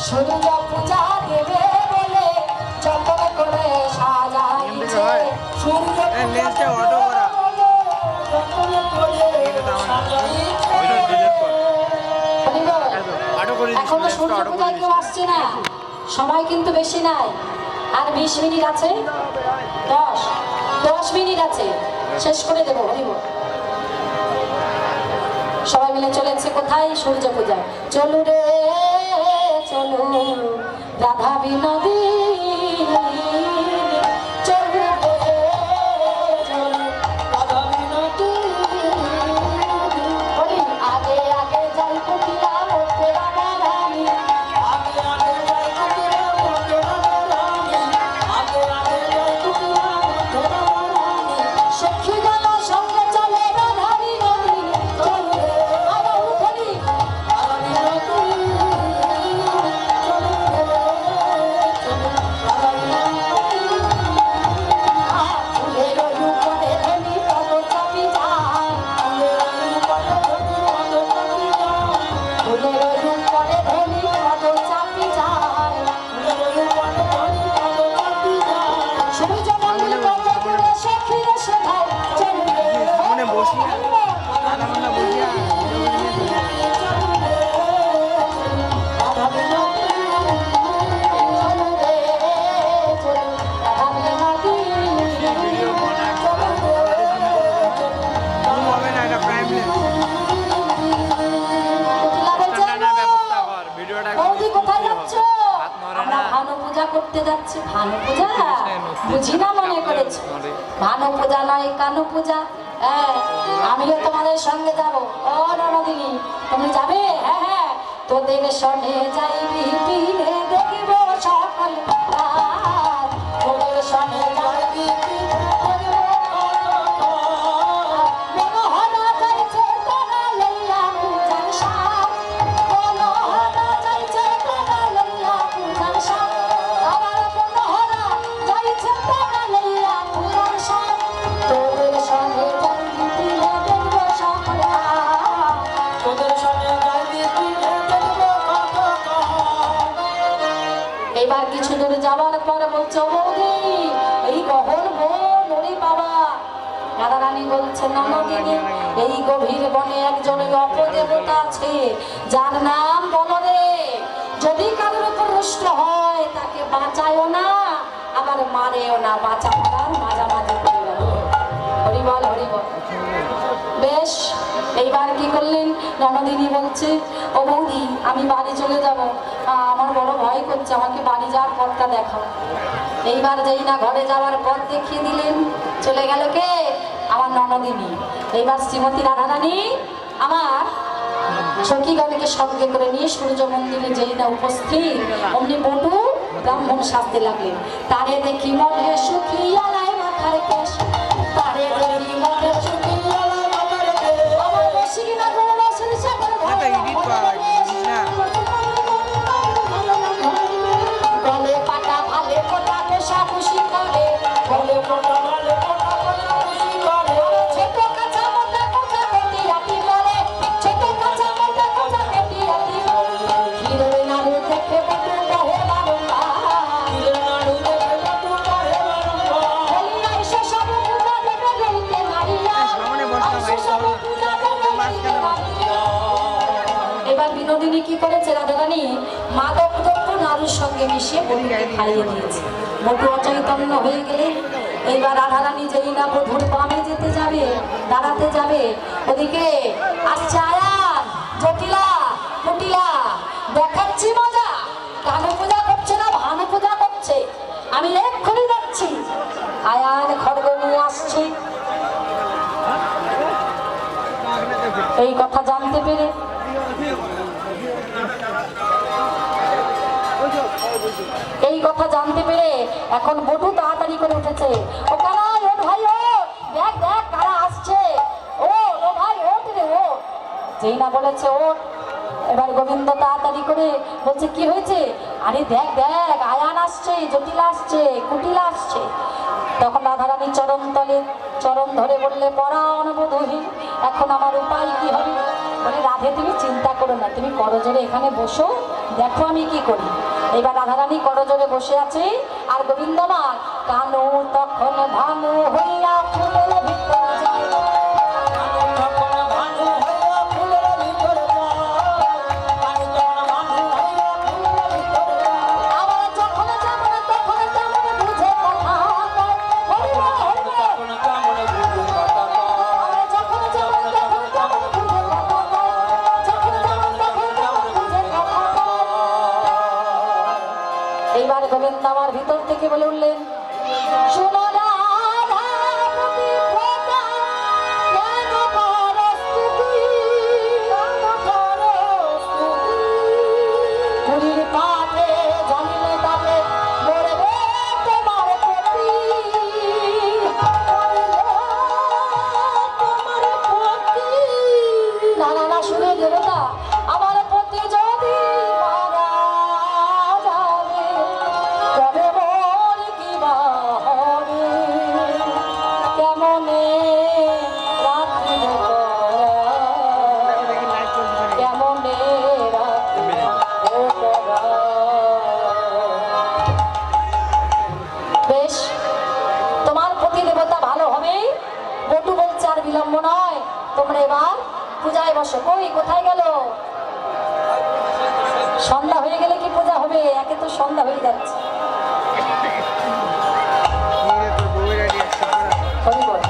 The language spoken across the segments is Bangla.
সূর্য পূজা দেবে বলে যতন করে সাজাইছে সূর্য লেন্সটা অটো করা যতন করে সাজাইছে এখন তো সূর্য পূজায় কেউ আসছে না, সময় কিন্তু বেশি নাই, আর 20 মিনিট আছে, 10 মিনিট আছে, শেষ করে দেবো। হরিব সবাই মিলে চলেছে কোথায়? সূর্য পূজা। চলু রে চলু রাধা বিনোদী করতে যাচ্ছি। ভানু পূজা বুঝি না মনে করেছি, ভানু পূজা নয় কানু পূজা। হ্যাঁ আমিও তোমাদের সঙ্গে যাব। ও ননদিনী তুমি যাবে? হ্যাঁ হ্যাঁ তোদের সঙ্গে যাইবি পিলে দেখব সকল তোদের সঙ্গে যাইবি কিছু দূর যাওয়ার পরে বলছে বৌদি এই গহন বন ওরে বাবা। রাধা রানী বলছেন ননদিনী এই গভীর বনে একজন অপদেবতা আছে যার নাম বলরে। যদি কারোর উপর রুষ্ট হয় তাকে বাঁচায়ও না আবার মারেও না, বাঁচা মারার মাঝামাঝি হরিবল হরিবল। বেশ এইবার কি করলেন? ননদিনী বলছে ও বৌদি আমি বাড়ি চলে যাব, আমার বড় ভয় করছে, আমাকে বাড়ি যাওয়ার পথটা দেখাও। এইবার যেই না ঘরে যাওয়ার পথ দেখিয়ে দিলেন, চলে গেল কে? আমার ননদিনী। এইবার শ্রীমতী রাধারানী আমার সখীগণকে সঙ্গে করে নিয়ে সূর্য মন্দিরে যেই না উপস্থিত, অমনি বটু ব্রাহ্মণ সাজতে লাগলেন। তারে দেখি মনে সুখী আলাই মাথার কেশ, তারে দেখি মনে সুখী আলাই মাথার কেশ, আমার বসিকি না করে বসের সাগর গলে পাটা ভালে কোটা পেশা খুশি করে, গলে কোটা ভালে কোটা পেশা খুশি করে, ছোট কাঁচা মোটা কোটা পেটি আটি করে, ছোট কাঁচা মোটা কোটা পেটি আটি করে, হিরে নাড়ু দেখে বটু বহে বারুম্বা, হিরে নাড়ু দেখে বটু বহে বারুম্বা, বলি আইসা সব পূজা দেবে লইতে নারিয়া, আইসা সব পূজা দেবে লইতে নারিয়া। এবার বিনোদিনী কি করেছে? রাধারানী মাদক দ্রব্য নারীর সঙ্গে মিশিয়ে বটুকে খাইয়ে দিয়েছে। বটু অচৈতন্য হয়ে গেলে এইবার রাধারানী যেই না বধুর বামে যেতে যাবে, দাঁড়াতে যাবে, ওদিকে আসছে আয়ান, জটিলা, কুটিলা, দেখাচ্ছি মজা। কানু পূজা করছে না ভানু পূজা করছে, আমি এক্ষুনি যাচ্ছি। আয়ান খড়গ নিয়ে আসছে। এই কথা জানতে পেরে এখন বটু তাড়াতাড়ি করে উঠেছে। ও কানাই ওঠ ভাই ও, দেখ দেখ কারা আসছে, ও ও ভাই ওঠ রে ও। যেই না বলেছে ওঠ, এবার গোবিন্দ তাড়াতাড়ি করে বলছে কি হয়েছে? আরে দেখ দেখ আয়ান আসছে, জটিলা আসছে, কুটিলা আসছে। তখন রাধারানী চরণ তলে চরণ ধরে বললে পরাণ বধূহীন, এখন আমার উপায় কি হবে? বলে হে তুমি চিন্তা করো না, তুমি করজোরে এখানে বসো, দেখো আমি কি করি। এবার রাধারানী করজোরে বসে আছে, আর গোবিন্দমার কানু তখন ভানু হইয়া ফুলের ভিতরে যায়। এইবার গোবিন্দ আমার ভিতর থেকে বলে উঠলেন, শোনো রাধাপতি খোকা, কেন করো স্তুতি? পুরীর পাটে জন্মে তাকে মরবে তোমার প্রতি, না না না, শুনে দেবতা, আমার প্রতি যদি মারা যাবে তবে মোর কি বা হবে? কেমনে রাখিব কেমনে রাখিব বেশ, তোমার প্রতি দেবতা ভালো হবে। বটু বলছে আর বিলম্ব নয়, তোমরা এবার পূজায় বসো। কই কোথায় গেল? সন্ধ্যা হয়ে গেলে কি পূজা হবে? একে তো সন্ধ্যা হয়ে যাচ্ছে। হরি বল।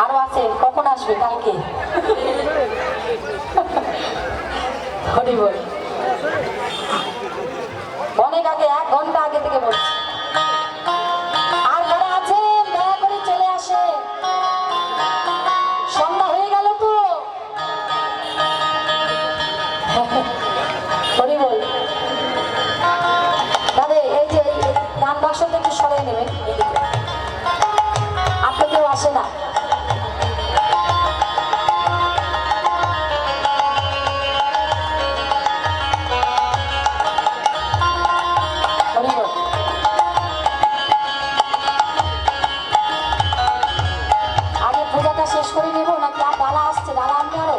আরো আছে, কখন আসবে? কালকে। হরি বল। অনেক আগে, 1 ঘন্টা আগে থেকে বলছি। আর যারা আছেন দয়া করে চলে আসে, সন্ধ্যা হয়ে গেল তো। হরি বল। দাদা এই যে গান বাক্সটা একটু সরিয়ে নেবেন, আপনি কেউ আসে না। আগে পূজাটা শেষ করে নেব নাকি আর ডালা আসছে? ডালা আনতে আরো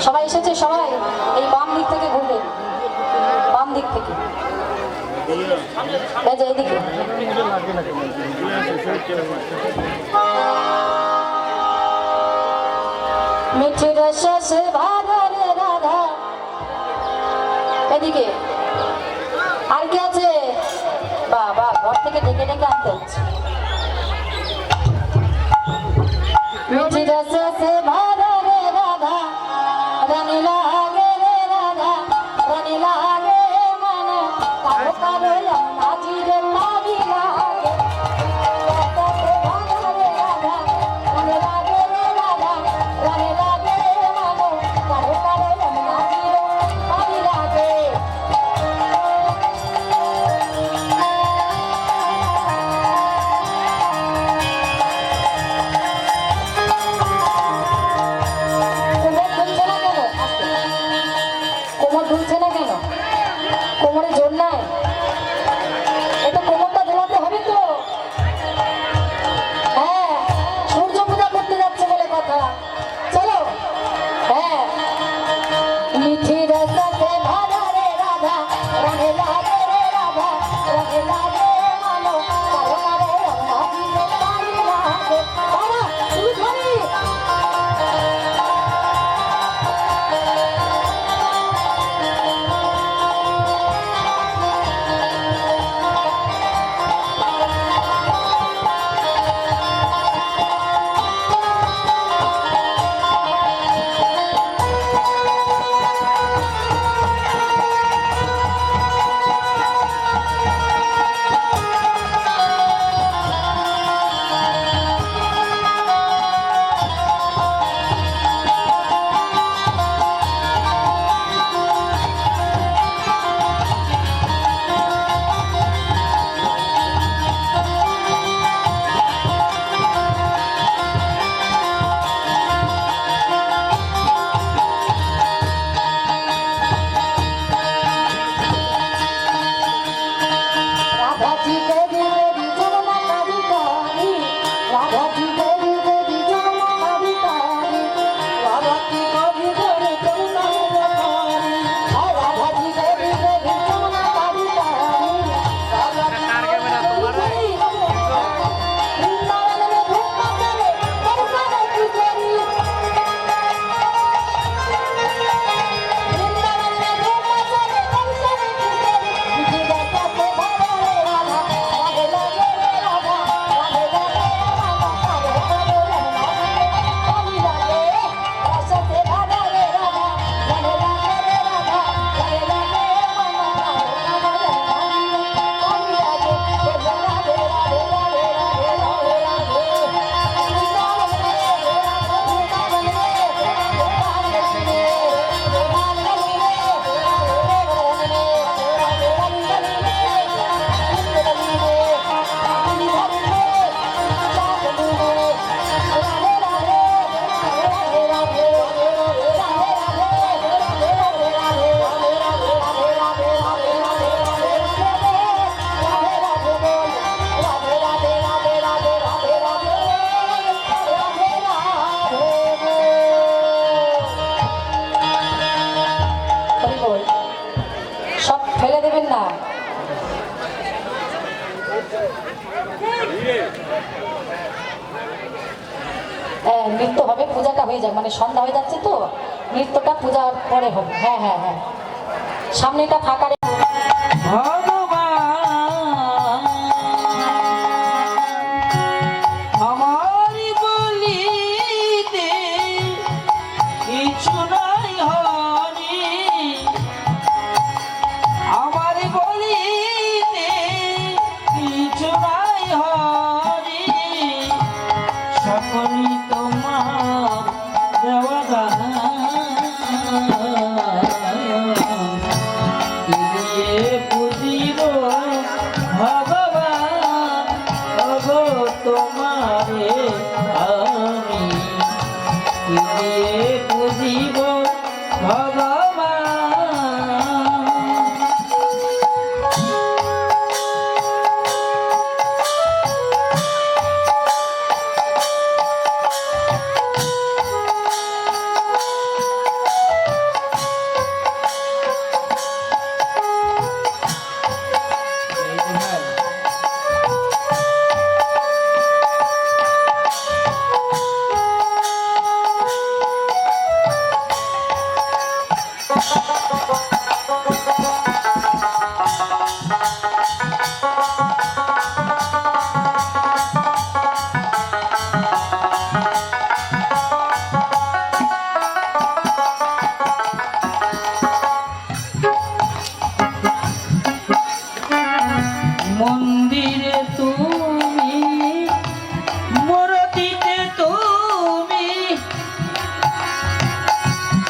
সবাই এসেছে? সবাই এই বাম দিক থেকে ঘুরবেন, বাম দিক থেকে। এইদিকে মিঠি রসে ভারে রাধা, এদিকে। আর কি আছে? বাবা, ঘর থেকে ডেকে ডেকে আনতে হচ্ছে। মিঠি রসে ভারে রাধা, রানী লাগে রে রাধা, রানী লাগে মানে কারো কারো নাজি রে নাজি লাগে। রানী লাগে রে রাধা, রানী লাগে মানে কারো কারো নাজি রে নাজি লাগে। নৃত্য হবে, পূজাটা হয়ে যাক, মানে সন্ধ্যা হয়ে যাচ্ছে তো, নৃত্যটা পূজার পরে হবে। হ্যাঁ হ্যাঁ হ্যাঁ, সামনেটা ফাঁকা রেখে।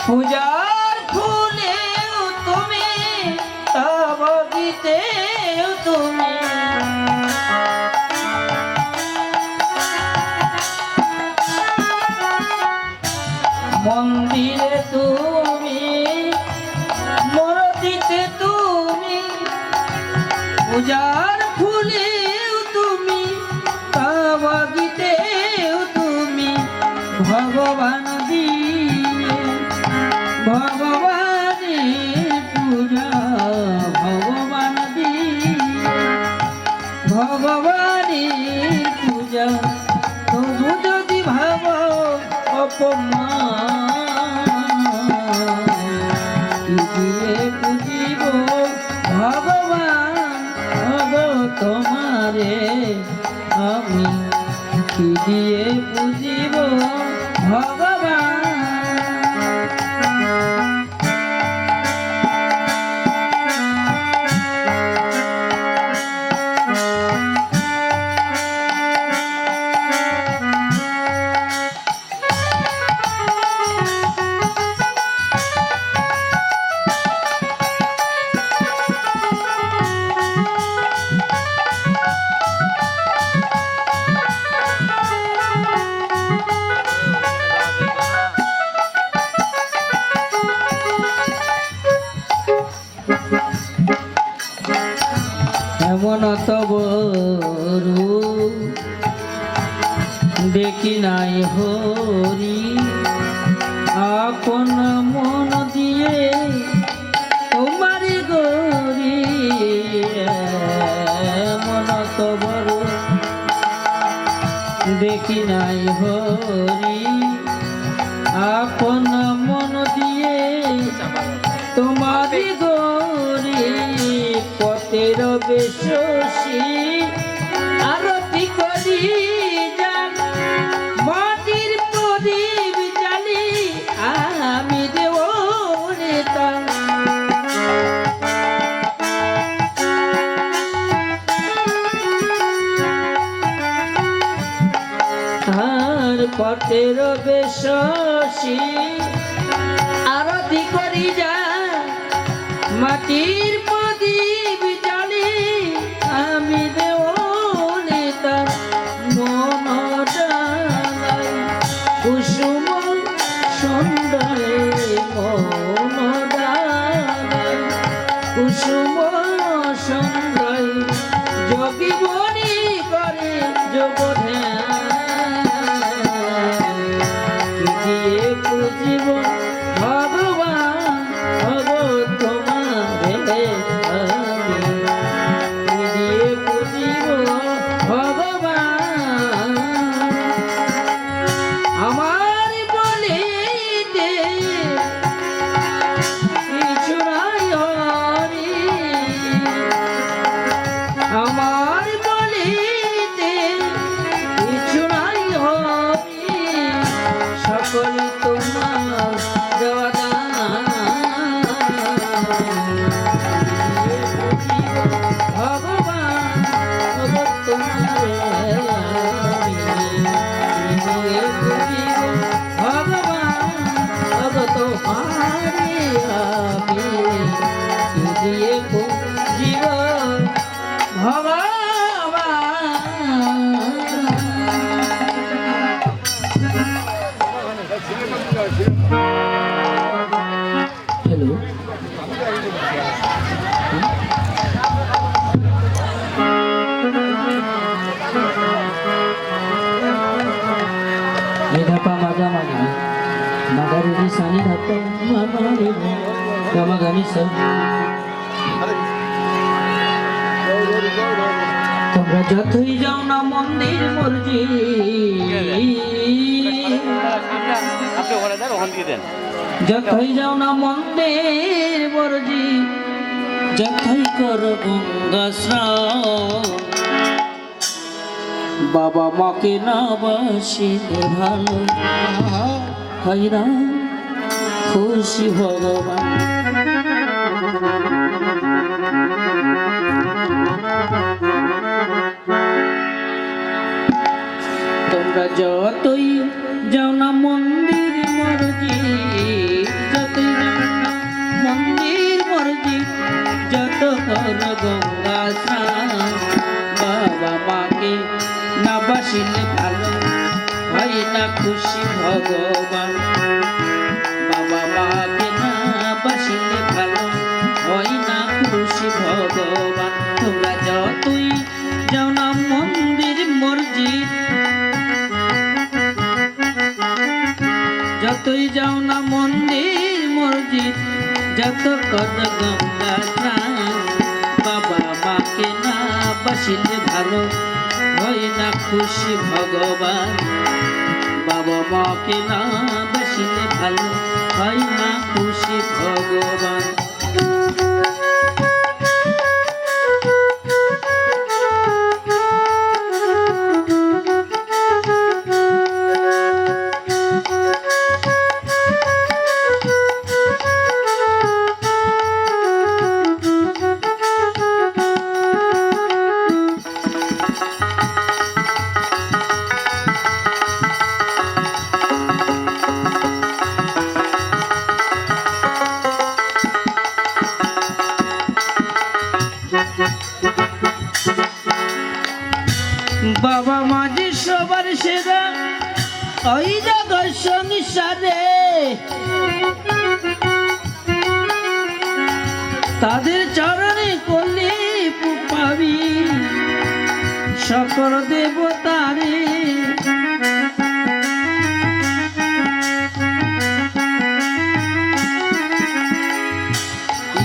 পূজার ফুলে তুমি, তব গীতে তুমি, মন্দিরে তুমি, মূর্তিতে তুমি, পূজার ফুলে তুমি, তব গীতে তুমি, ভগবান ভগবানের পূজা, ভগবান ভগবানের পূজা, তবু যদি ভাব অপমান দিয়ে পুজিব ভগবান, ভগ তোমারে আমি কি দিয়ে পুজিব ভগবান। এমন তব রূপ দেখি নাই হরি, আপন মন দিয়ে তোমার গরি, এমন তব রূপ দেখি নাই হরি, আপন মন দিয়ে তোমার গরি, পথের বেশি আরতি করি যান, মাটির প্রদীপ জ্বালি আমি দেব নেতান, আর পথের বেশি আরতি করি যান, মাটির প্রদীপ জ্বালি আমি দেব নেতান, মন ডালাই কুসুম সুন্দরে, মন ডালাই কুসুম সুন্দর, যোগী বনি করে যোগ ধ্যান, দিয়ে পুজিব ভগবান, ভগ তোমারে আমি কি দিয়ে জীব ভগবান। হ্যালো, ধাপা মাজা মাজা মাগারি সানি ধাপা মামারে গামাগানি সব। তোমরা যতই যাও না মন্দির মর্জি, যতই যাও না মন্দির মর্জি, যতই কর গঙ্গা স্নান, বাবা মাকে না বাসিলে ভালো হয় না খুশি ভগবান। তোমরা যতই যাও না মন্দির মর্জি, যতই যাও না মন্দির মর্জি, যত কর গঙ্গা স্নান, বাবা মাকে না বাসিলে ভালো হয় না খুশি ভগবান। বাবা মাকে না বাসিলে ভালো হয় না খুশি ভগবান। তোমরা যতই যাও না মন্দির মসজিদ, যতই যাও না মন্দির মসজিদ, যত কত গঙ্গা স্নান, বাবা মাকে না বাসিলে ভালো হয় না খুশি ভগবান। বাবা মাকে না বাসিলে ভালো হয় না খুশি ভগবান। বাবা মাঝি সবার সেরা ওই জগৎ সংসারে, তাদের চরণে করলে পাবি সকল দেবতারে।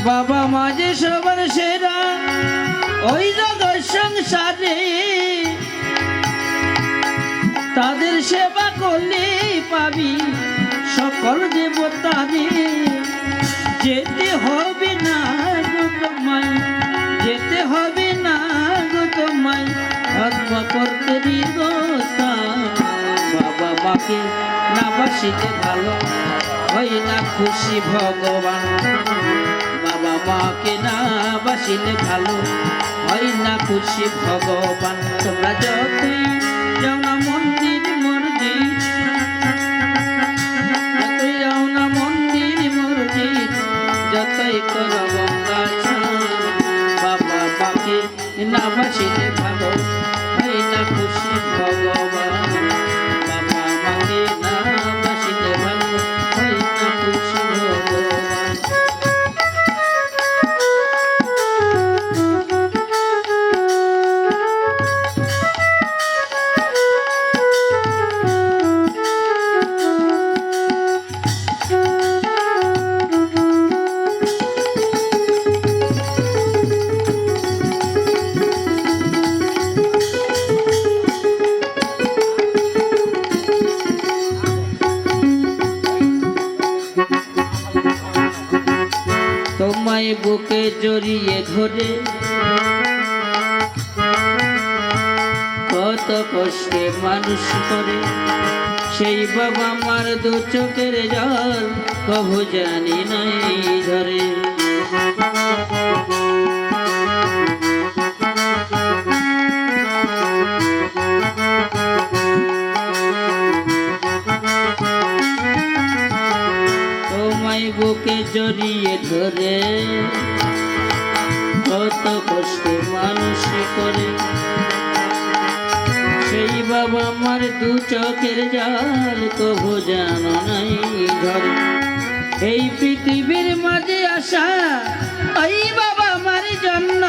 বাবা মাঝি সবার সেরা ওই জগৎ সংসারে, তাদের সেবা করলে পাবি সকল দেবতারে। যেতে হবে না গো তোমায়, যেতে হবে না গো তোমায় আত্মা করতে দীর্ঘস্থান। বাবা মাকে না বাসিতে ভালো হয় না খুশি ভগবান। বাবা মাকে না বাসিলে ভালো হয় না খুশি ভগবান। তোমরা যতই যাও না মন্দির মসজিদ, যতই যাও না মন্দির মসজিদ, যতই কর গঙ্গা স্নান, বাবা মাকে না বাসিলে ভালো হয় না খুশি ভগবান। বাবা মাকে না বাসিলে ভালো হয় না খুশি ভগবান। তোমায় বুকে জড়িয়ে ধরে কত কষ্টে মানুষ করে, সেই বাবা আমার দু চোখের জল কবু জানি নাই ধরে। তোমায় বুকে জড়িয়ে ধরে কত কষ্টে মানুষ করে, সেই বাবা আমার দু চোখের জাল কবু জানো নাই ঝরে। এই পৃথিবীর মাঝে আসা ওই বাবা আমার জন্য,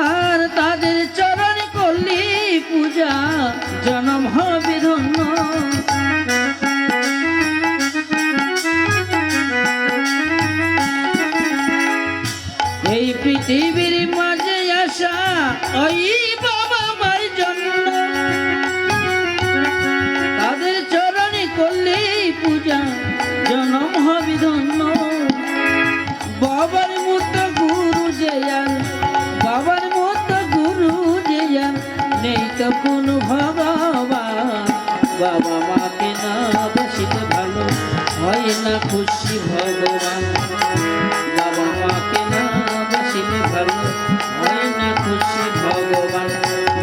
আর তাদের চরণ করলি পূজা জনম হবে ধন্য। এই পৃথিবীর মাঝে আসা ওই বাবা আমার জন্য, তাদের চরণে করলে পূজা জনম হবে ধন্য। বাবার মতো গুরু যে আর, বাবার মতো গুরু যে আর নেই তো কোনো ভগবান। বাবা মাকে না বাসিতে ভালো হয় না খুশি ভগবান। বাবা মাকে না বাসিলে ভালো হয় না খুশি ভগবান।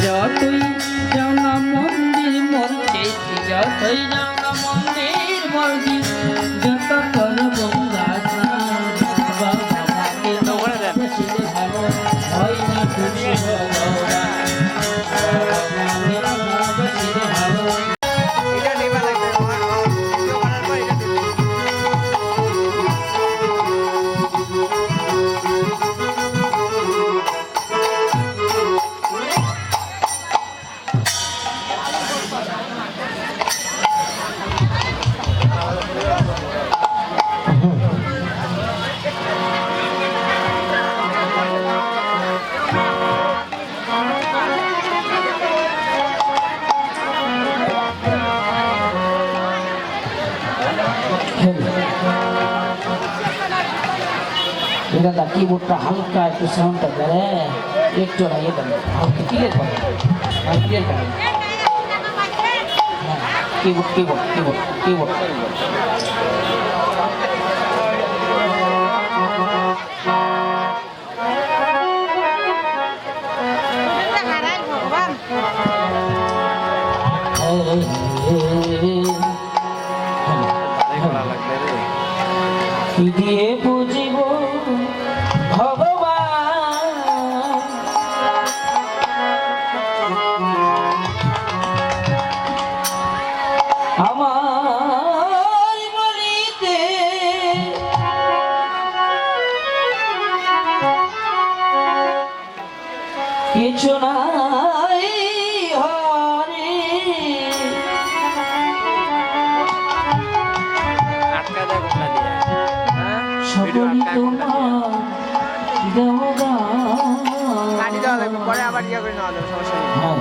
যতই যাও না মন্দির মরছে, যতই যাও না মন্দির মরছি, যত করব বাবা মাকে না বাসিলে ভালো হয় না খুশি ভগবান। বাবা মাকে না বাসিলে ভালো। দাদা কিবোর্ডটা হালকা একটু সাউন্ডটা করে একটু লাগিয়ে দেন, হালকা ক্লিয়ার করেন, ক্লিয়ার করেন। হ্যাঁ কিবোর্ড কিবোর্ড কিবোর্ড কিবোর্ড কি দিয়ে বুঝিব ভগবান, আমার বলিতে কিছু নাই হরি। সকলই তোমার দেওয়া পরে আবার ইয়ে করে নেওয়া যাবে, সমস্যা নেই। হ্যাঁ